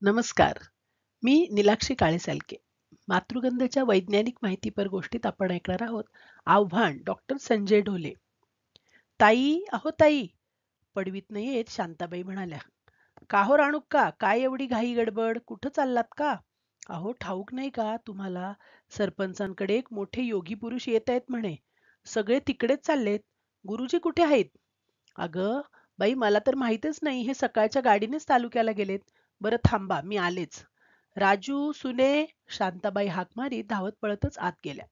नमस्कार. मी नीलाक्षी काळेसालके. मातृगंधेच्या वैज्ञानिक माहितीपर गोष्टीत आपण ऐकणार आहोत. आव्हान डॉक्टर संजय ढोले. ताई, अहो ताई, पडवीतनं येत शांताबाई म्हणाल्या. का हो राणूक्का, काय एवढी घाई गडबड? कुठं चाललात का? अहो ठाऊक नाही का तुम्हाला? सरपंचांकडे एक मोठे योगी पुरुष येत आहेत म्हणे. सगळे तिकडेच चाललेत. गुरुजी कुठे आहेत? अगं बाई, मला तर माहीतच नाही. हे सकाळच्या गाडीनेच तालुक्याला गेलेत. बरं थांबा, मी आलेच. राजू, सुने, शांताबाई हाक मारीत धावत पळतच आत गेल्या.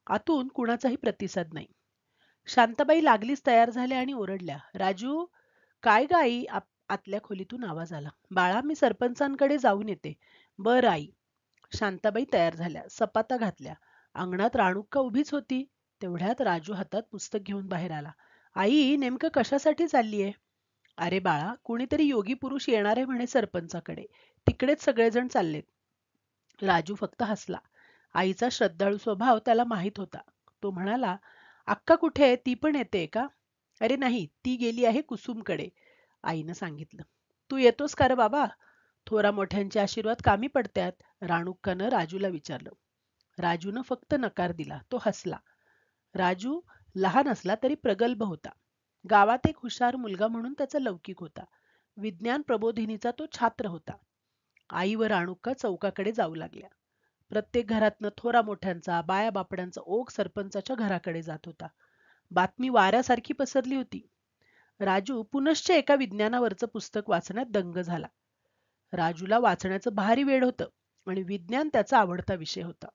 आतून कुणाचाही प्रतिसाद नाही. शांताबाई लागलीच तयार झाल्या आणि ओरडल्या. राजू, काय ग आई? आतल्या खोलीतून आवाज आला. बाळा, मी सरपंचांकडे जाऊन येते. बरं आई. शांताबाई तयार झाल्या, सपाता घातल्या. अंगणात राणुक्का उभीच होती. तेवढ्यात राजू हातात पुस्तक घेऊन बाहेर आला. आई, नेमकं कशासाठी चाललीये? अरे बाळा, कुणीतरी योगी पुरुष येणार आहे म्हणे सरपंचाकडे. तिकडेच सगळेजण चाललेत. राजू फक्त हसला. आईचा श्रद्धाळू स्वभाव त्याला माहीत होता. तो म्हणाला, अक्का कुठे आहे? ती पण येते का? अरे नाही, ती गेली आहे कुसुमकडे, आईनं सांगितलं. तू येतोस का रे बाबा? थोरा मोठ्यांचे आशीर्वाद कामी पडतात, राणुक्कानं राजूला विचारलं. राजूनं फक्त नकार दिला. तो हसला. राजू लहान असला तरी प्रगल्भ होता. गावात एक हुशार मुलगा म्हणून त्याचा लौकिक होता. विज्ञान प्रबोधिनीचा तो छात्र होता. आई व राणुक्का चौकाकडे जाऊ लागल्या. प्रत्येक घरातनं थोरा मोठ्यांचा, बाया बापड्यांचा ओघ सरपंचाच्या घराकडे जात होता. बातमी वाऱ्यासारखी पसरली होती. राजू पुनश्च एका विज्ञानावरचं पुस्तक वाचण्यात दंग झाला. राजूला वाचण्याचं भारी वेड होतं आणि विज्ञान त्याचा आवडता विषय होता.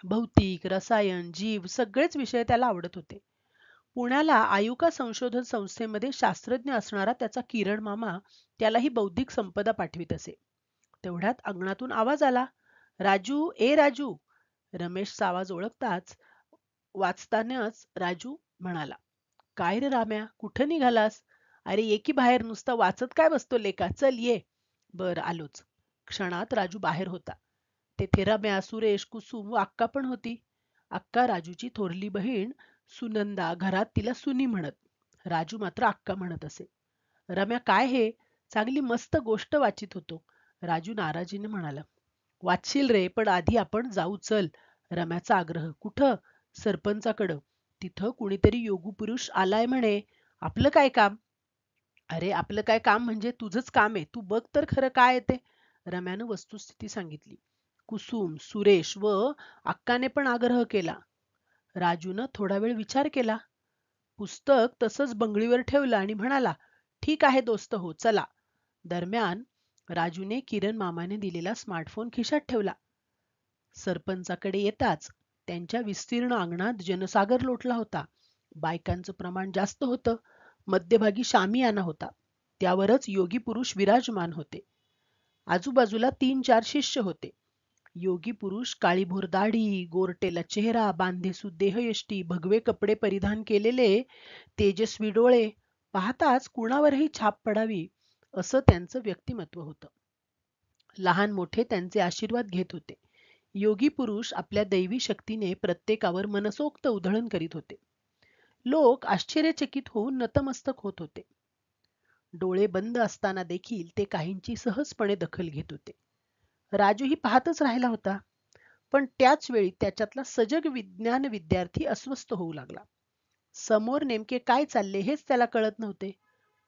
भौतिक, रसायन, जीव सगळेच विषय त्याला आवडत होते. पुण्याला आयुका संशोधन संस्थेमध्ये शास्त्रज्ञ असणारा त्याचा किरण मामा त्याला ही बौद्धिक संपदा पाठवित असे. तेवढ्यात अंगणातून आवाज आला. राजू, ए राजू. रमेशचा आवाज ओळखताच वाचतानाच राजू म्हणाला. काय रे राम्या, कुठं निघालास? अरे ये की बाहेर, नुसता वाचत काय बसतो लेका, चल ये. बर आलोच. क्षणात राजू बाहेर होता. तेथे रम्या, सुरेश, कुसुम व अक्का पण होती. अक्का राजूची थोरली बहीण सुनंदा, घरात तिला सुनी म्हणत. राजू मात्र अक्का म्हणत असे. रम्या, काय हे? चांगली मस्त गोष्ट वाचित होतो, राजू नाराजीने म्हणाला. वाचशील रे, पण आधी आपण जाऊ चल. रम्याचा आग्रह. कुठं? सरपंचाकडं. तिथं कुणीतरी योगू पुरुष आलाय म्हणे. आपलं काय काम? अरे आपलं काय काम म्हणजे तुझंच काम आहे. तू बघ तर खरं काय आहे ते. रम्यानं वस्तुस्थिती सांगितली. कुसुम, सुरेश व अक्काने पण आग्रह केला. राजूनं थोडा वेळ विचार केला. पुस्तक तसंच बंगळीवर ठेवलं आणि म्हणाला, ठीक आहे दोस्त हो, चला. दरम्यान राजूने किरण मामाने दिलेला स्मार्टफोन खिशात ठेवला. सरपंचाकडे येताच त्यांच्या विस्तीर्ण अंगणात जनसागर लोटला होता. बायकांचं प्रमाण जास्त होतं. मध्यभागी शामियाना होता. त्यावरच योगी पुरुष विराजमान होते. आजूबाजूला 3-4 शिष्य होते. योगी पुरुष काळीभोर दाढी, गोरटेला चेहरा, बांधेसूद देहयष्टी, भगवे कपडे परिधान केलेले, तेजस्वी डोळे, पाहताच कुणावरही छाप पडावी असं त्यांचं व्यक्तिमत्व होतं. लहान मोठे त्यांचे आशीर्वाद घेत होते. योगी पुरुष आपल्या दैवी शक्तीने प्रत्येकावर मनसोक्त उधळण करीत होते. लोक आश्चर्यचकित होऊन नतमस्तक होत होते. डोळे बंद असताना देखील ते काहींची सहजपणे दखल घेत होते. राजूही पाहतच राहिला होता. पण त्याच वेळी त्याच्यातला सजग विज्ञान विद्यार्थी अस्वस्थ होऊ लागला. समोर नेमके काय चालले हेच त्याला कळत नव्हते.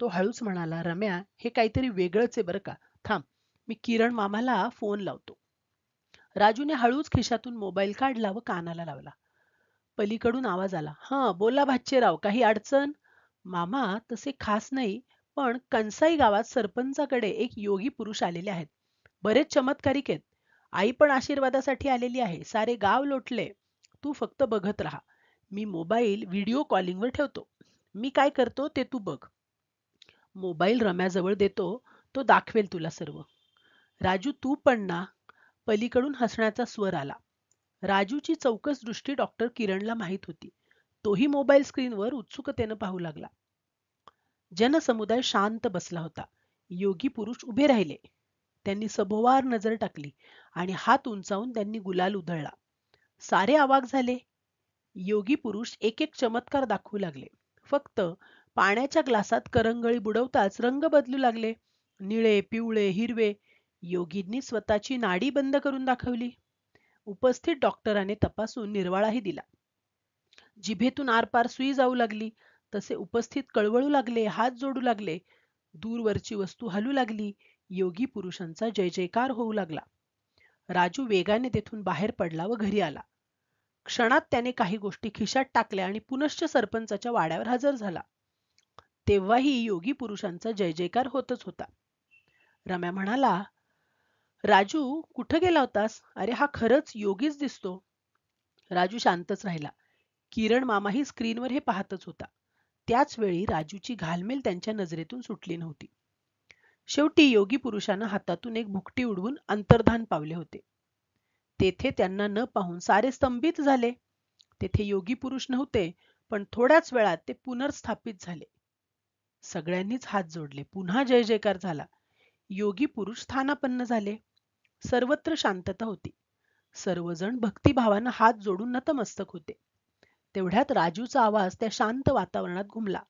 तो हळूच म्हणाला, रम्या, हे काहीतरी वेगळंच आहे बरं का. थांब, मी किरण मामाला फोन लावतो. राजूने हळूच खिशातून मोबाईल काढला व कानाला लावला. पलीकडून आवाज आला. हं, बोला भाच्चेराव, काही अडचण? मामा, तसे खास नाही, पण कंसाई गावात सरपंचाकडे एक योगी पुरुष आलेले आहेत. बरेच चमत्कारिक आहेत. आई पण आशीर्वादासाठी आलेली आहे. सारे गाव लोटले. तू फक्त बघत राहा. मी मोबाईल व्हिडिओ कॉलिंगवर ठेवतो. मी काय करतो ते तू बघ. मोबाईल रम्याजवळ देतो. तो दाखवेल तुला सर्व. राजू, तू पण ना? पलीकडून हसण्याचा स्वर आला. राजूची चौकस दृष्टी डॉक्टर किरणला माहीत होती. तोही मोबाईल स्क्रीनवर उत्सुकतेनं पाहू लागला. जनसमुदाय शांत बसला होता. योगी पुरुष उभे राहिले. त्यांनी सभोवार नजर टाकली आणि हात उंचावून त्यांनी गुलाल उधळला. सारे अवाक झाले. योगी पुरुष एक एक चमत्कार दाखवू लागले. फक्त पाण्याच्या ग्लासात करंगळी बुडवताच रंग बदलू लागले. निळे, पिवळे, हिरवे. योगींनी स्वतःची नाडी बंद करून दाखवली. उपस्थित डॉक्टराने तपासून निर्वाळाही दिला. जिभेतून आरपार सुई जाऊ लागली. तसे उपस्थित कळवळू लागले, हात जोडू लागले. दूरवरची वस्तू हलू लागली. योगी पुरुषांचा जय जयकार होऊ लागला. राजू वेगाने तेथून बाहेर पडला व घरी आला. क्षणात त्याने काही गोष्टी खिशात टाकल्या आणि पुनश्च सरपंचाच्या वाड्यावर हजर झाला. तेव्हाही योगी पुरुषांचा जय जयकार होतच होता. रम्या म्हणाला, राजू कुठं गेला होतास? अरे हा खरंच योगीच दिसतो. राजू शांतच राहिला. किरण मामाही स्क्रीनवर हे पाहतच होता. त्याच वेळी राजूची घालमेल त्यांच्या नजरेतून सुटली नव्हती. शेवटी योगी पुरुषानं हातातून एक भुकटी उडवून अंतर्धान पावले होते. तेथे त्यांना न पाहून सारे स्तंभित झाले. तेथे योगी पुरुष नव्हते, पण थोड्याच वेळात ते पुनर्स्थापित झाले. सगळ्यांनीच हात जोडले. पुन्हा जय जयकार झाला. योगी पुरुष स्थानापन्न झाले. सर्वत्र शांतता होती. सर्वजण भक्तिभावानं हात जोडून नतमस्तक होते. तेवढ्यात राजूचा आवाज त्या शांत वातावरणात घुमला.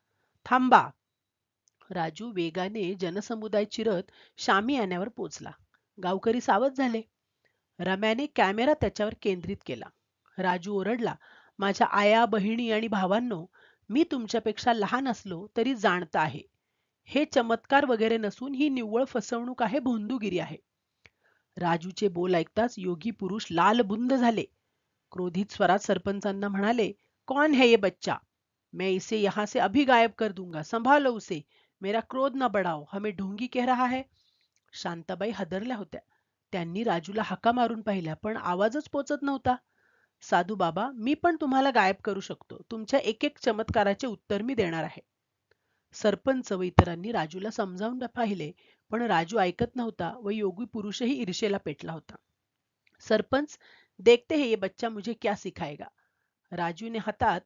थांबा. राजू वेगाने जनसमुदाय चिरत शामियान्यावर पोचला. गावकरी सावध झाले. रम्याने कॅमेरा त्याच्यावर केंद्रित केला. राजू ओरडला, माझ्या आया, बहिणी आणि भावांनो, मी तुमच्यापेक्षा लहान असलो तरी जाणता आहे. हे चमत्कार वगैरे नसून ही निव्वळ फसवणूक आहे, भोंदूगिरी आहे. राजूचे बोल ऐकताच योगी पुरुष लालबुंद झाले. क्रोधित स्वरात सरपंचांना म्हणाले, कौन है ये बच्चा? मैं इसे यहां से अभी गायब कर दूंगा. संभालो उसे. मेरा क्रोध न बढ़ाओ. हमें ढोंगी कह रहा है. शांताबाई हादरल्या होत्या. त्यांनी राजूला हाका मारून पाहिल्या, पण आवाजच पोचत नव्हता. साधू बाबा, मी पण तुम्हाला गायब करू शकतो. तुमच्या एक एक चमत्काराचे उत्तर मी देणार आहे. सरपंच व इतरांनी राजूला समजावून पाहिले, पण राजू ऐकत नव्हता व योगी पुरुषही ईर्षेला पेटला होता. सरपंच, देखते हैं ये बच्चा मुझे क्या सिखाएगा. राजूने हातात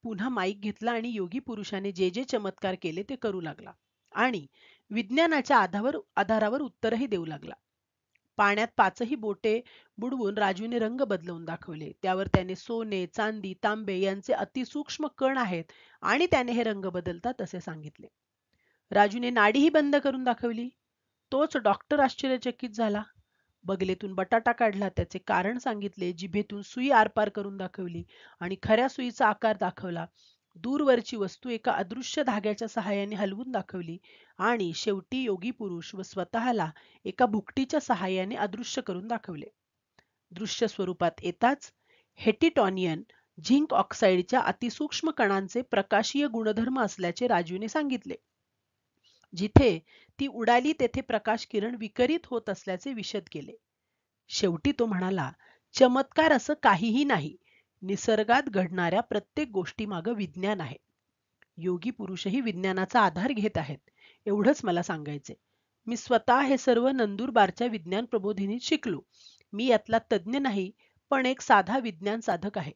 पुन्हा माईक घेतला आणि योगी पुरुषाने जे जे चमत्कार केले ते करू लागला आणि विज्ञानाच्या आधारावर उत्तरही देऊ लागला. पाण्यात पाचही बोटे बुडवून राजूने रंग बदलवून दाखवले. त्यावर त्याने सोने, चांदी, तांबे यांचे अतिसूक्ष्म कण आहेत आणि त्याने हे रंग बदलतात असे सांगितले. राजूने नाडीही बंद करून दाखवली. तोच डॉक्टर आश्चर्यचकित झाला. बगलेतून बटाटा काढला, त्याचे कारण सांगितले, जिभेतून सुई आरपार करून दाखवली आणि खऱ्या सुईचा आकार दाखवला. दूरवरची वस्तू एका अदृश्य धाग्याच्या सहाय्याने हलवून दाखवली आणि शेवटी योगी पुरुष व स्वतःला एका भुकटीच्या सहाय्याने अदृश्य करून दाखवले. दृश्य स्वरूपात येताच हेटिटॉनियन झिंक ऑक्साईडच्या अतिसूक्ष्म कणांचे प्रकाशीय गुणधर्म असल्याचे राजूने सांगितले. जिथे ती उडाली तेथे प्रकाश किरण विकरित होत असल्याचे विशद केले. शेवटी तो म्हणाला, चमत्कार असं काहीही नाही. निसर्गात घडणाऱ्या प्रत्येक गोष्टीमागं विज्ञान आहे. योगी पुरुषही विज्ञानाचा आधार घेत आहेत. एवढंच मला सांगायचे. मी स्वतः हे सर्व नंदुरबारच्या विज्ञान प्रबोधिनीत शिकलो. मी यातला तज्ज्ञ नाही, पण एक साधा विज्ञान साधक आहे.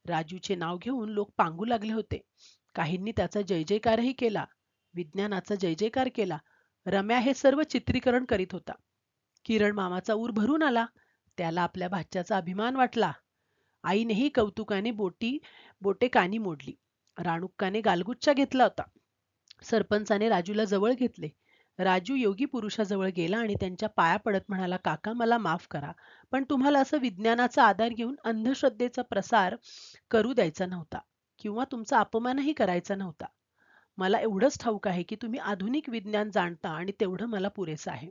राजूचे नाव घेऊन लोक पांगू लागले होते. काहींनी त्याचा जय जयकारही केला. विज्ञानाचा जय जयकार केला. रम्या हे सर्व चित्रीकरण करीत होता. किरण मामाचा ऊर भरून आला. त्याला आपल्या भाच्याचा अभिमान वाटला. आईनेही कौतुकाने बोटे कानी मोडली. राणुक्काने गालगुच्चा घेतला होता. सरपंचाने राजूला जवळ घेतले. राजू योगी पुरुषाजवळ गेला आणि त्यांच्या पाया पडत म्हणाला, काका मला माफ करा, पण तुम्हाला असं विज्ञानाचा आधार घेऊन अंधश्रद्धेचा प्रसार करू द्यायचा नव्हता किंवा तुमचा अपमानही करायचा नव्हता. मला एवढंच ठाऊक आहे की तुम्ही आधुनिक विज्ञान जाणता आणि तेवढं मला पुरेसं आहे.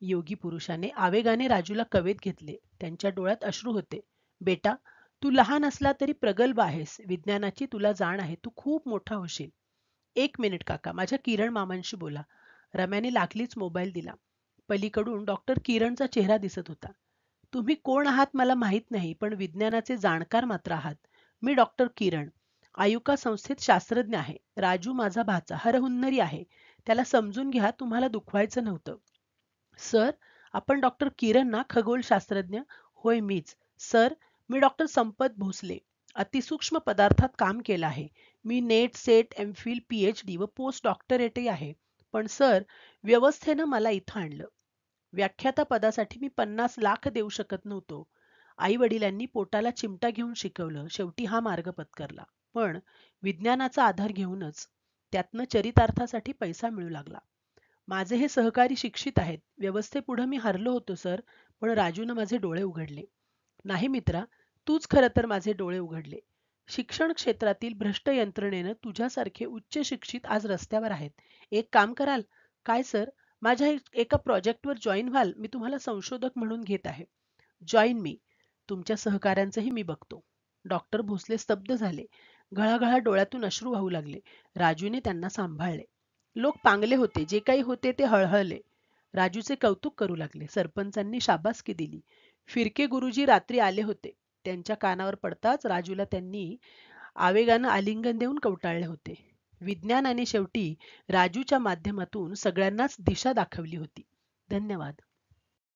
योगी पुरुषाने आवेगाने राजूला कवेत घेतले. त्यांच्या डोळ्यात अश्रू होते. बेटा, तू लहान असला तरी प्रगल्भ आहेस. विज्ञानाची तुला जाण आहे. तू खूप मोठा होशील. एक मिनिट काका, माझ्या किरण मामांशी बोला. रम्याने लागलीच मोबाईल दिला. पलीकडून डॉक्टर किरणचा चेहरा दिसत होता. तुम्ही कोण आहात मला माहित नाही, पण विज्ञानाचे जाणकार मात्र आहात. मी डॉक्टर किरण, आयुका संस्थेत शास्त्रज्ञ आहे. राजू माझा भाचा हरहुन्नरी आहे. त्याला समजून घ्या, तुम्हाला दुखवायचं नव्हतं. सर, आपण डॉक्टर किरण ना, खगोलशास्त्रज्ञ? होय मीच. सर, मी डॉक्टर संपत भोसले. अतिसूक्ष्म पदार्थात काम केलं आहे. मी नेट, सेट, एमफिल, पीएचडी व पोस्ट डॉक्टरेटही आहे. पण सर, व्यवस्थेनं मला इथं आणलं. व्याख्याता पदासाठी मी 50 लाख देऊ शकत नव्हतो. आई वडिलांनी पोटाला चिमटा घेऊन शिकवलं. शेवटी हा मार्ग पत्करला. पण विज्ञानाचा आधार घेऊनच त्यातनं चरितार्थासाठी पैसा मिळू लागला. माझे हे सहकारी शिक्षित आहेत. व्यवस्थेपुढे मी हरलो होतो सर, पण राजूनं माझे डोळे उघडले. नाही मित्रा, तूच खरं तर माझे डोळे उघडले. शिक्षण क्षेत्रातील भ्रष्ट यंत्रणेनं तुझ्यासारखे उच्च शिक्षित आज रस्त्यावर आहेत. एक काम कराल? काय सर? माझ्या एका प्रोजेक्टवर जॉईन व्हाल? मी तुम्हाला संशोधक म्हणून घेत आहे. जॉईन मी. तुमच्या सहकाऱ्यांचंही मी बघतो. डॉक्टर भोसले स्तब्ध झाले. घळाघळा डोळ्यातून अश्रू वाहू लागले. राजूने त्यांना सांभाळले. लोक पांगले होते. जे काही होते ते हळहळले. राजूचे कौतुक करू लागले. सरपंचांनी शाबासकी दिली. फिरके गुरुजी रात्री आले होते. त्यांच्या कानावर पडताच राजूला त्यांनी आवेगानं आलिंगन देऊन कवटाळले होते. विज्ञानाने शेवटी राजूच्या माध्यमातून सगळ्यांनाच दिशा दाखवली होती. धन्यवाद.